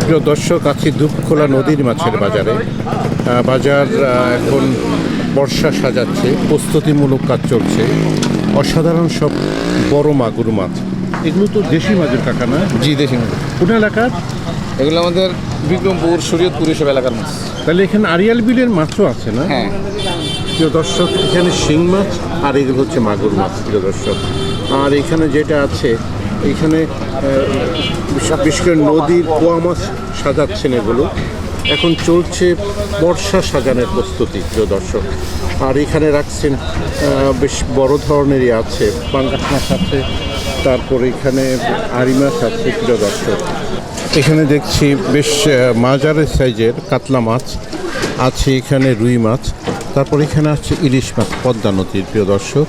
প্রিয় দর্শক, আছি দুপখোলা নদীর মাছের বাজারে। বাজার এখন বর্ষা সাজাচ্ছে, প্রস্তুতিমূলক কাজ চলছে। অসাধারণ সব বড় মাগুর মাছ। এগুলো তো দেশি মাছের কাকা না? জি, দেশি মাছ। কোন এলাকার? এগুলো আমাদের বিক্রমপুর, শরীয়তপুর এসব এলাকার মাছ। তাহলে এখানে আড়িয়াল বিলের মাছও আছে না? হ্যাঁ। প্রিয় দর্শক, এখানে শিং মাছ আর এগুলো হচ্ছে মাগুর মাছ। প্রিয় দর্শক, আর এখানে যেটা আছে, এইখানে বিশেষ করে নদীর পোয়া মাছ সাজাচ্ছেন এগুলো। এখন চলছে বর্ষা সাজানোর প্রস্তুতি। প্রিয় দর্শক, আর এখানে রাখছেন বেশ বড় ধরনেরই আছে, পাঙ্গাস মাছ আছে, তারপরে এখানে আড়ি মাছ আছে। প্রিয় দর্শক, এখানে দেখছি বেশ মাঝারি সাইজের কাতলা মাছ আছে, এখানে রুই মাছ, তারপর এখানে আছে ইলিশ মাছ পদ্মা নদীর। প্রিয় দর্শক,